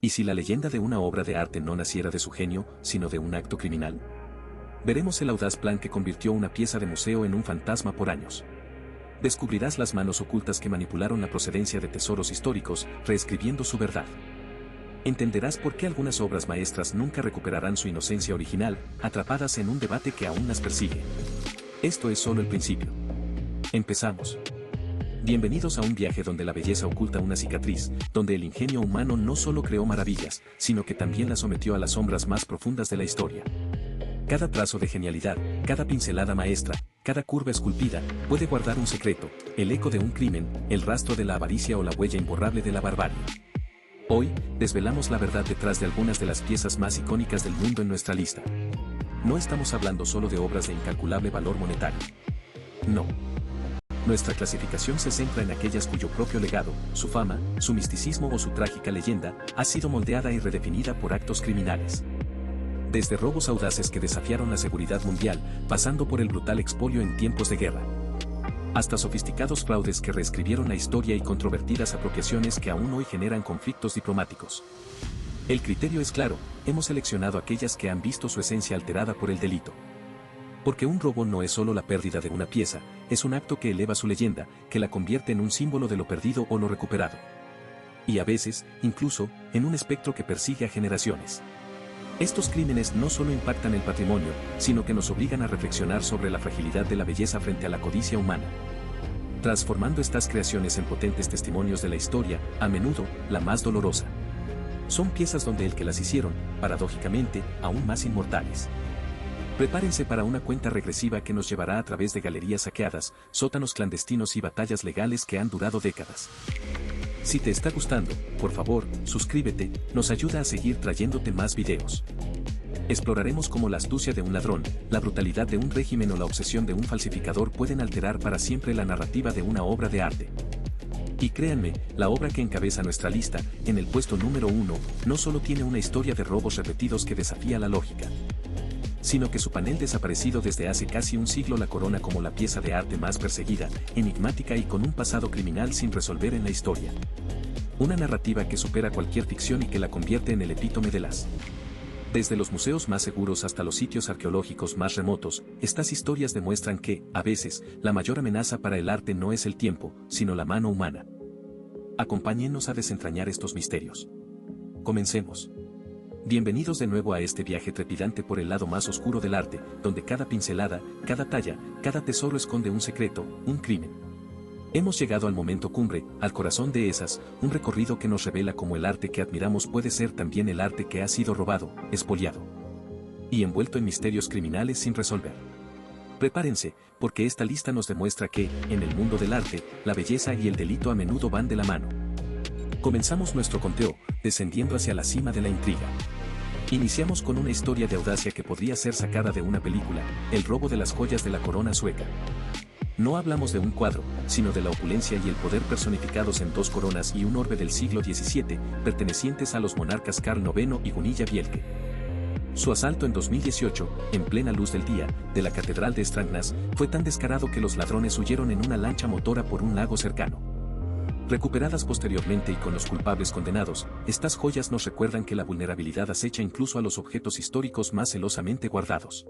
¿Y si la leyenda de una obra de arte no naciera de su genio, sino de un acto criminal? Veremos el audaz plan que convirtió una pieza de museo en un fantasma por años. Descubrirás las manos ocultas que manipularon la procedencia de tesoros históricos, reescribiendo su verdad. Entenderás por qué algunas obras maestras nunca recuperarán su inocencia original, atrapadas en un debate que aún las persigue. Esto es solo el principio. Empezamos. Bienvenidos a un viaje donde la belleza oculta una cicatriz, donde el ingenio humano no solo creó maravillas, sino que también las sometió a las sombras más profundas de la historia. Cada trazo de genialidad, cada pincelada maestra, cada curva esculpida, puede guardar un secreto, el eco de un crimen, el rastro de la avaricia o la huella imborrable de la barbarie. Hoy, desvelamos la verdad detrás de algunas de las piezas más icónicas del mundo en nuestra lista. No estamos hablando solo de obras de incalculable valor monetario. No. Nuestra clasificación se centra en aquellas cuyo propio legado, su fama, su misticismo o su trágica leyenda, ha sido moldeada y redefinida por actos criminales. Desde robos audaces que desafiaron la seguridad mundial, pasando por el brutal expolio en tiempos de guerra, hasta sofisticados fraudes que reescribieron la historia y controvertidas apropiaciones que aún hoy generan conflictos diplomáticos. El criterio es claro, hemos seleccionado aquellas que han visto su esencia alterada por el delito. Porque un robo no es solo la pérdida de una pieza, es un acto que eleva su leyenda, que la convierte en un símbolo de lo perdido o lo recuperado. Y a veces, incluso, en un espectro que persigue a generaciones. Estos crímenes no solo impactan el patrimonio, sino que nos obligan a reflexionar sobre la fragilidad de la belleza frente a la codicia humana. Transformando estas creaciones en potentes testimonios de la historia, a menudo, la más dolorosa. Son piezas donde el que las hicieron, paradójicamente, aún más inmortales. Prepárense para una cuenta regresiva que nos llevará a través de galerías saqueadas, sótanos clandestinos y batallas legales que han durado décadas. Si te está gustando, por favor, suscríbete, nos ayuda a seguir trayéndote más videos. Exploraremos cómo la astucia de un ladrón, la brutalidad de un régimen o la obsesión de un falsificador pueden alterar para siempre la narrativa de una obra de arte. Y créanme, la obra que encabeza nuestra lista, en el puesto número 1, no solo tiene una historia de robos repetidos que desafía la lógica, sino que su panel desaparecido desde hace casi un siglo la corona como la pieza de arte más perseguida, enigmática y con un pasado criminal sin resolver en la historia. Una narrativa que supera cualquier ficción y que la convierte en el epítome de las. Desde los museos más seguros hasta los sitios arqueológicos más remotos, estas historias demuestran que, a veces, la mayor amenaza para el arte no es el tiempo, sino la mano humana. Acompáñennos a desentrañar estos misterios. Comencemos. Bienvenidos de nuevo a este viaje trepidante por el lado más oscuro del arte, donde cada pincelada, cada talla, cada tesoro esconde un secreto, un crimen. Hemos llegado al momento cumbre, al corazón de esas, un recorrido que nos revela cómo el arte que admiramos puede ser también el arte que ha sido robado, expoliado y envuelto en misterios criminales sin resolver. Prepárense, porque esta lista nos demuestra que, en el mundo del arte, la belleza y el delito a menudo van de la mano. Comenzamos nuestro conteo, descendiendo hacia la cima de la intriga. Iniciamos con una historia de audacia que podría ser sacada de una película, el robo de las joyas de la corona sueca. No hablamos de un cuadro, sino de la opulencia y el poder personificados en dos coronas y un orbe del siglo XVII, pertenecientes a los monarcas Carl IX y Gunilla Bielke. Su asalto en 2018, en plena luz del día, de la Catedral de Strängnäs, fue tan descarado que los ladrones huyeron en una lancha motora por un lago cercano. Recuperadas posteriormente y con los culpables condenados, estas joyas nos recuerdan que la vulnerabilidad acecha incluso a los objetos históricos más celosamente guardados.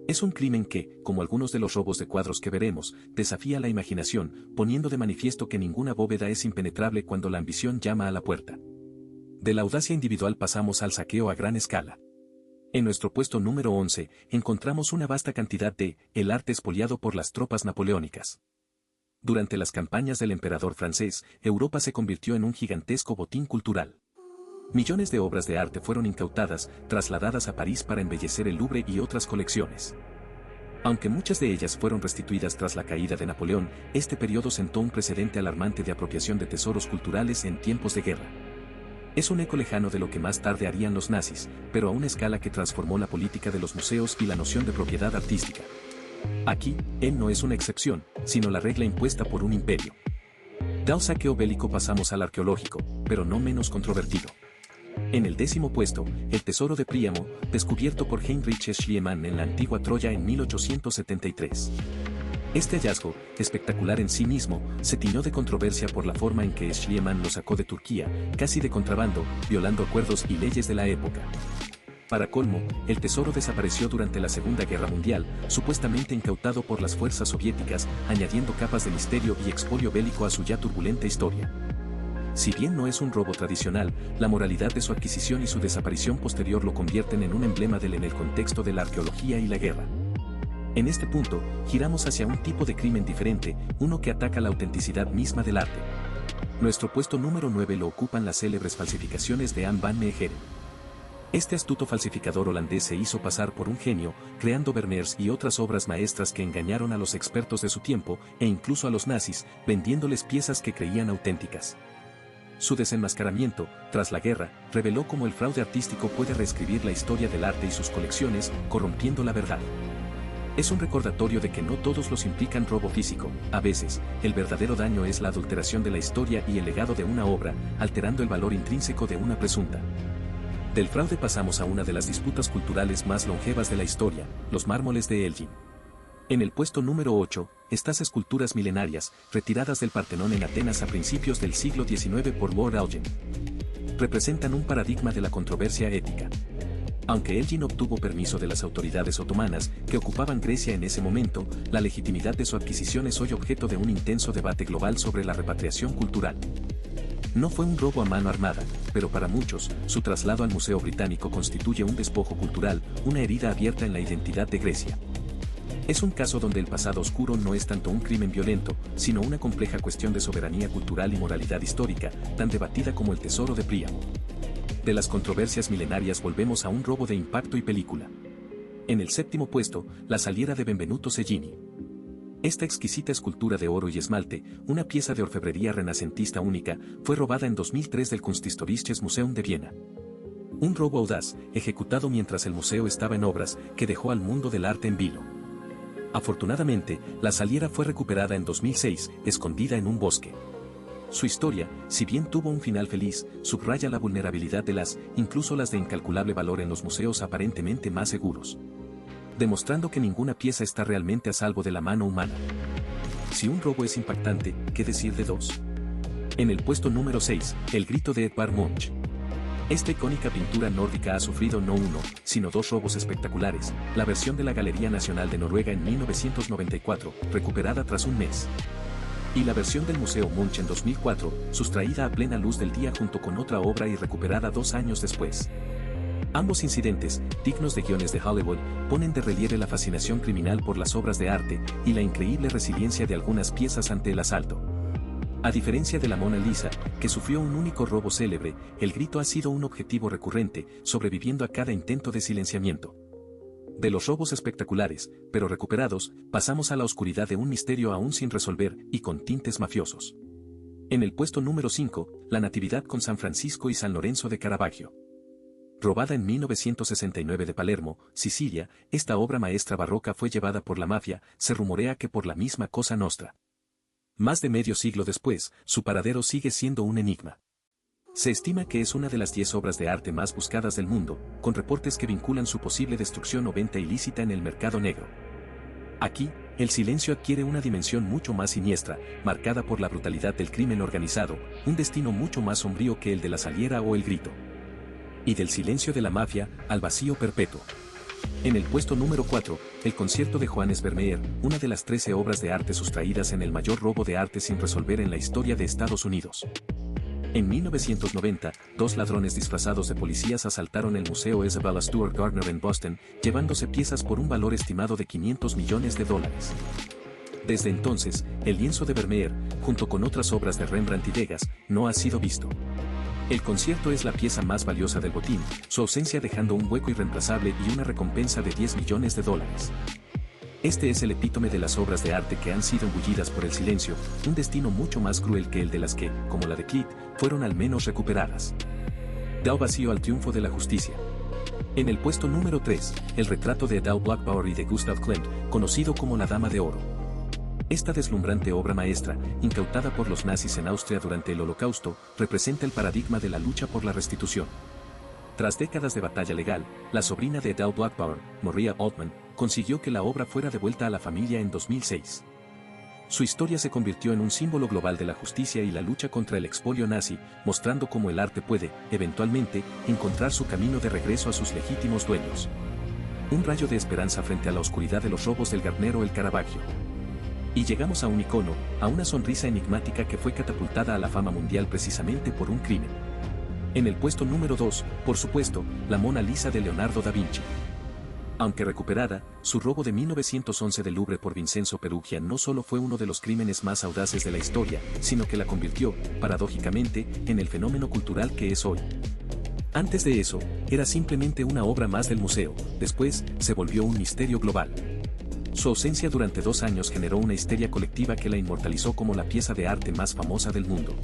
Es un crimen que, como algunos de los robos de cuadros que veremos, desafía la imaginación, poniendo de manifiesto que ninguna bóveda es impenetrable cuando la ambición llama a la puerta. De la audacia individual pasamos al saqueo a gran escala. En nuestro puesto número 11, encontramos una vasta cantidad de el arte expoliado por las tropas napoleónicas. Durante las campañas del emperador francés, Europa se convirtió en un gigantesco botín cultural. Millones de obras de arte fueron incautadas, trasladadas a París para embellecer el Louvre y otras colecciones. Aunque muchas de ellas fueron restituidas tras la caída de Napoleón, este periodo sentó un precedente alarmante de apropiación de tesoros culturales en tiempos de guerra. Es un eco lejano de lo que más tarde harían los nazis, pero a una escala que transformó la política de los museos y la noción de propiedad artística. Aquí, él no es una excepción, sino la regla impuesta por un imperio. Del saqueo bélico pasamos al arqueológico, pero no menos controvertido. En el 10º puesto, el tesoro de Príamo, descubierto por Heinrich Schliemann en la antigua Troya en 1873. Este hallazgo, espectacular en sí mismo, se tiñó de controversia por la forma en que Schliemann lo sacó de Turquía, casi de contrabando, violando acuerdos y leyes de la época. Para colmo, el tesoro desapareció durante la Segunda Guerra Mundial, supuestamente incautado por las fuerzas soviéticas, añadiendo capas de misterio y expolio bélico a su ya turbulenta historia. Si bien no es un robo tradicional, la moralidad de su adquisición y su desaparición posterior lo convierten en un emblema en el contexto de la arqueología y la guerra. En este punto, giramos hacia un tipo de crimen diferente, uno que ataca la autenticidad misma del arte. Nuestro puesto número 9 lo ocupan las célebres falsificaciones de Anne van Meegeren. Este astuto falsificador holandés se hizo pasar por un genio, creando Vermeers y otras obras maestras que engañaron a los expertos de su tiempo, e incluso a los nazis, vendiéndoles piezas que creían auténticas. Su desenmascaramiento, tras la guerra, reveló cómo el fraude artístico puede reescribir la historia del arte y sus colecciones, corrompiendo la verdad. Es un recordatorio de que no todos los implican robo físico, a veces, el verdadero daño es la adulteración de la historia y el legado de una obra, alterando el valor intrínseco de una presunta. Del fraude pasamos a una de las disputas culturales más longevas de la historia, los mármoles de Elgin. En el puesto número 8, estas esculturas milenarias, retiradas del Partenón en Atenas a principios del siglo XIX por Lord Elgin, representan un paradigma de la controversia ética. Aunque Elgin obtuvo permiso de las autoridades otomanas, que ocupaban Grecia en ese momento, la legitimidad de su adquisición es hoy objeto de un intenso debate global sobre la repatriación cultural. No fue un robo a mano armada, pero para muchos, su traslado al Museo Británico constituye un despojo cultural, una herida abierta en la identidad de Grecia. Es un caso donde el pasado oscuro no es tanto un crimen violento, sino una compleja cuestión de soberanía cultural y moralidad histórica, tan debatida como el tesoro de Príamo. De las controversias milenarias volvemos a un robo de impacto y película. En el séptimo puesto, la saliera de Benvenuto Cellini. Esta exquisita escultura de oro y esmalte, una pieza de orfebrería renacentista única, fue robada en 2003 del Kunsthistorisches Museum de Viena. Un robo audaz, ejecutado mientras el museo estaba en obras, que dejó al mundo del arte en vilo. Afortunadamente, la saliera fue recuperada en 2006, escondida en un bosque. Su historia, si bien tuvo un final feliz, subraya la vulnerabilidad de incluso las de incalculable valor en los museos aparentemente más seguros, demostrando que ninguna pieza está realmente a salvo de la mano humana. Si un robo es impactante, ¿qué decir de dos? En el puesto número 6, El grito de Edvard Munch. Esta icónica pintura nórdica ha sufrido no uno, sino dos robos espectaculares, la versión de la Galería Nacional de Noruega en 1994, recuperada tras un mes, y la versión del Museo Munch en 2004, sustraída a plena luz del día junto con otra obra y recuperada 2 años después. Ambos incidentes, dignos de guiones de Hollywood, ponen de relieve la fascinación criminal por las obras de arte y la increíble resiliencia de algunas piezas ante el asalto. A diferencia de la Mona Lisa, que sufrió un único robo célebre, el grito ha sido un objetivo recurrente, sobreviviendo a cada intento de silenciamiento. De los robos espectaculares, pero recuperados, pasamos a la oscuridad de un misterio aún sin resolver y con tintes mafiosos. En el puesto número 5, La Natividad con San Francisco y San Lorenzo de Caravaggio. Robada en 1969 de Palermo, Sicilia, esta obra maestra barroca fue llevada por la mafia, se rumorea que por la misma Cosa Nostra. Más de medio siglo después, su paradero sigue siendo un enigma. Se estima que es una de las 10 obras de arte más buscadas del mundo, con reportes que vinculan su posible destrucción o venta ilícita en el mercado negro. Aquí, el silencio adquiere una dimensión mucho más siniestra, marcada por la brutalidad del crimen organizado, un destino mucho más sombrío que el de la saliera o el grito. Y del silencio de la mafia, al vacío perpetuo. En el puesto número 4, el concierto de Johannes Vermeer, una de las 13 obras de arte sustraídas en el mayor robo de arte sin resolver en la historia de Estados Unidos. En 1990, 2 ladrones disfrazados de policías asaltaron el Museo Isabella Stewart Gardner en Boston, llevándose piezas por un valor estimado de $500 millones. Desde entonces, el lienzo de Vermeer, junto con otras obras de Rembrandt y Degas, no ha sido visto. El concierto es la pieza más valiosa del botín, su ausencia dejando un hueco irreemplazable y una recompensa de $10 millones. Este es el epítome de las obras de arte que han sido engullidas por el silencio, un destino mucho más cruel que el de las que, como la de Klimt, fueron al menos recuperadas. Da vacío al triunfo de la justicia. En el puesto número 3, el retrato de Adele Blackbauer y de Gustav Klimt, conocido como la Dama de Oro. Esta deslumbrante obra maestra, incautada por los nazis en Austria durante el Holocausto, representa el paradigma de la lucha por la restitución. Tras décadas de batalla legal, la sobrina de Adele Blackbauer, Maria Altman, consiguió que la obra fuera devuelta a la familia en 2006. Su historia se convirtió en un símbolo global de la justicia y la lucha contra el expolio nazi, mostrando cómo el arte puede, eventualmente, encontrar su camino de regreso a sus legítimos dueños. Un rayo de esperanza frente a la oscuridad de los robos del Gardnero el Caravaggio. Y llegamos a un icono, a una sonrisa enigmática que fue catapultada a la fama mundial precisamente por un crimen. En el puesto número 2, por supuesto, la Mona Lisa de Leonardo da Vinci. Aunque recuperada, su robo de 1911 del Louvre por Vincenzo Perugia no solo fue uno de los crímenes más audaces de la historia, sino que la convirtió, paradójicamente, en el fenómeno cultural que es hoy. Antes de eso, era simplemente una obra más del museo, después, se volvió un misterio global. Su ausencia durante 2 años generó una histeria colectiva que la inmortalizó como la pieza de arte más famosa del mundo.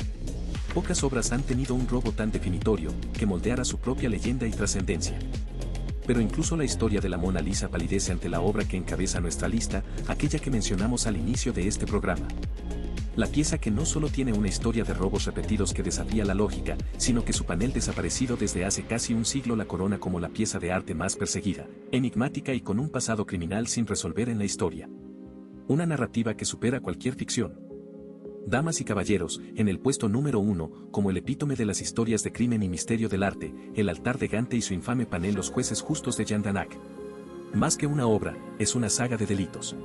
Pocas obras han tenido un robo tan definitorio, que moldeara su propia leyenda y trascendencia. Pero incluso la historia de la Mona Lisa palidece ante la obra que encabeza nuestra lista, aquella que mencionamos al inicio de este programa. La pieza que no solo tiene una historia de robos repetidos que desafía la lógica, sino que su panel desaparecido desde hace casi un siglo la corona como la pieza de arte más perseguida, enigmática y con un pasado criminal sin resolver en la historia. Una narrativa que supera cualquier ficción. Damas y caballeros, en el puesto número 1, como el epítome de las historias de crimen y misterio del arte, el altar de Gante y su infame panel Los jueces justos de Jan Danak. Más que una obra, es una saga de delitos.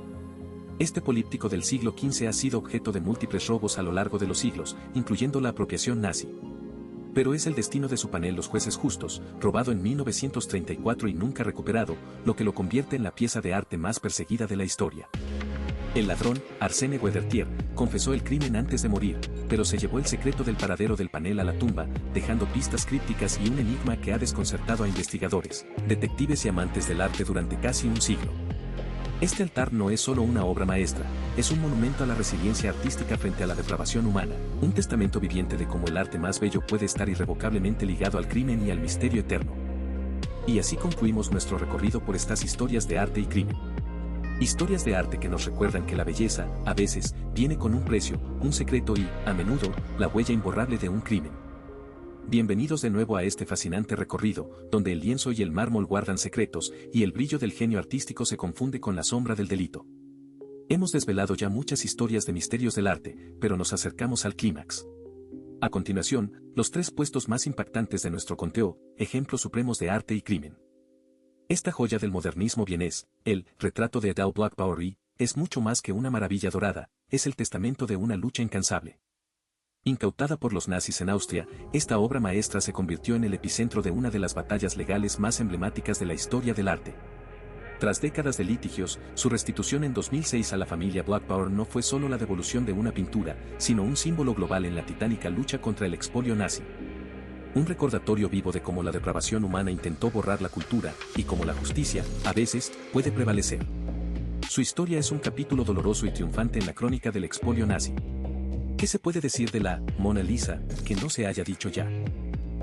Este políptico del siglo XV ha sido objeto de múltiples robos a lo largo de los siglos, incluyendo la apropiación nazi. Pero es el destino de su panel Los jueces justos, robado en 1934 y nunca recuperado, lo que lo convierte en la pieza de arte más perseguida de la historia. El ladrón, Arsène Guedertier, confesó el crimen antes de morir, pero se llevó el secreto del paradero del panel a la tumba, dejando pistas crípticas y un enigma que ha desconcertado a investigadores, detectives y amantes del arte durante casi un siglo. Este altar no es solo una obra maestra, es un monumento a la resiliencia artística frente a la depravación humana, un testamento viviente de cómo el arte más bello puede estar irrevocablemente ligado al crimen y al misterio eterno. Y así concluimos nuestro recorrido por estas historias de arte y crimen. Historias de arte que nos recuerdan que la belleza, a veces, viene con un precio, un secreto y, a menudo, la huella imborrable de un crimen. Bienvenidos de nuevo a este fascinante recorrido, donde el lienzo y el mármol guardan secretos, y el brillo del genio artístico se confunde con la sombra del delito. Hemos desvelado ya muchas historias de misterios del arte, pero nos acercamos al clímax. A continuación, los 3 puestos más impactantes de nuestro conteo, ejemplos supremos de arte y crimen. Esta joya del modernismo vienés, el retrato de Adele Black-Bowery, es mucho más que una maravilla dorada, es el testamento de una lucha incansable. Incautada por los nazis en Austria, esta obra maestra se convirtió en el epicentro de una de las batallas legales más emblemáticas de la historia del arte. Tras décadas de litigios, su restitución en 2006 a la familia Black-Bauer no fue solo la devolución de una pintura, sino un símbolo global en la titánica lucha contra el expolio nazi. Un recordatorio vivo de cómo la depravación humana intentó borrar la cultura, y cómo la justicia, a veces, puede prevalecer. Su historia es un capítulo doloroso y triunfante en la crónica del expolio nazi. ¿Qué se puede decir de la Mona Lisa, que no se haya dicho ya?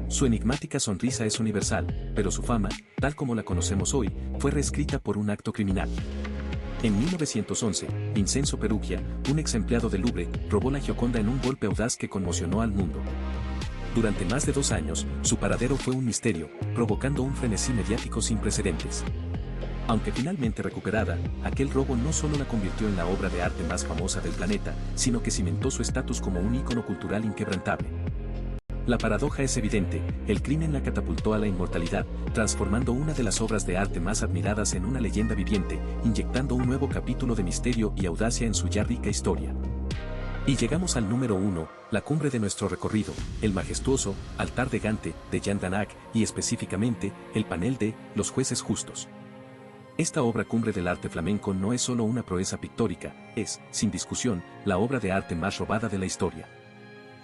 Su enigmática sonrisa es universal, pero su fama, tal como la conocemos hoy, fue reescrita por un acto criminal. En 1911, Vincenzo Perugia, un ex empleado del Louvre, robó la Gioconda en un golpe audaz que conmocionó al mundo. Durante más de 2 años, su paradero fue un misterio, provocando un frenesí mediático sin precedentes. Aunque finalmente recuperada, aquel robo no solo la convirtió en la obra de arte más famosa del planeta, sino que cimentó su estatus como un ícono cultural inquebrantable. La paradoja es evidente, el crimen la catapultó a la inmortalidad, transformando una de las obras de arte más admiradas en una leyenda viviente, inyectando un nuevo capítulo de misterio y audacia en su ya rica historia. Y llegamos al número 1, la cumbre de nuestro recorrido, el majestuoso altar de Gante, de Jan Danak, y específicamente, el panel de Los jueces justos. Esta obra cumbre del arte flamenco no es solo una proeza pictórica, es, sin discusión, la obra de arte más robada de la historia.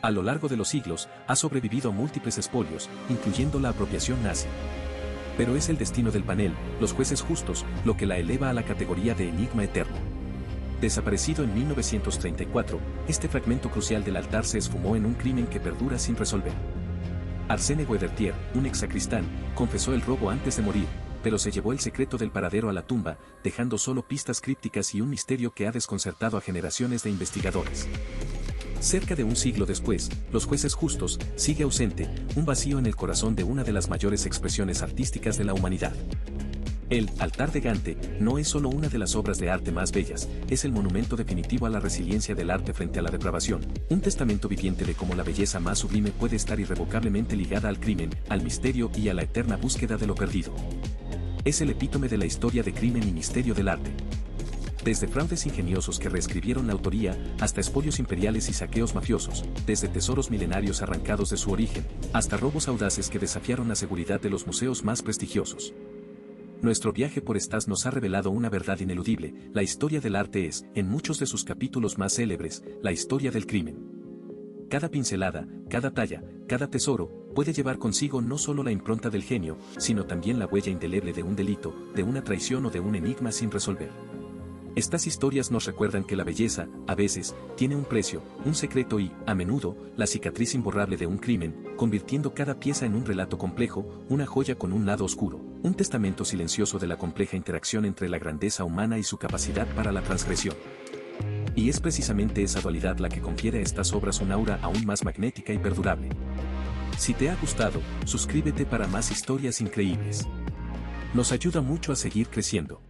A lo largo de los siglos, ha sobrevivido a múltiples expolios, incluyendo la apropiación nazi. Pero es el destino del panel, Los jueces justos, lo que la eleva a la categoría de enigma eterno. Desaparecido en 1934, este fragmento crucial del altar se esfumó en un crimen que perdura sin resolver. Arsène Guedertier, un ex sacristán, confesó el robo antes de morir, pero se llevó el secreto del paradero a la tumba, dejando solo pistas crípticas y un misterio que ha desconcertado a generaciones de investigadores. Cerca de un siglo después, Los jueces justos sigue ausente, un vacío en el corazón de una de las mayores expresiones artísticas de la humanidad. El altar de Gante no es solo una de las obras de arte más bellas, es el monumento definitivo a la resiliencia del arte frente a la depravación, un testamento viviente de cómo la belleza más sublime puede estar irrevocablemente ligada al crimen, al misterio y a la eterna búsqueda de lo perdido. Es el epítome de la historia de crimen y misterio del arte. Desde fraudes ingeniosos que reescribieron la autoría, hasta expolios imperiales y saqueos mafiosos, desde tesoros milenarios arrancados de su origen, hasta robos audaces que desafiaron la seguridad de los museos más prestigiosos. Nuestro viaje por estas nos ha revelado una verdad ineludible: la historia del arte es, en muchos de sus capítulos más célebres, la historia del crimen. Cada pincelada, cada talla, cada tesoro, puede llevar consigo no solo la impronta del genio, sino también la huella indeleble de un delito, de una traición o de un enigma sin resolver. Estas historias nos recuerdan que la belleza, a veces, tiene un precio, un secreto y, a menudo, la cicatriz imborrable de un crimen, convirtiendo cada pieza en un relato complejo, una joya con un lado oscuro, un testamento silencioso de la compleja interacción entre la grandeza humana y su capacidad para la transgresión. Y es precisamente esa dualidad la que confiere a estas obras un aura aún más magnética y perdurable. Si te ha gustado, suscríbete para más historias increíbles. Nos ayuda mucho a seguir creciendo.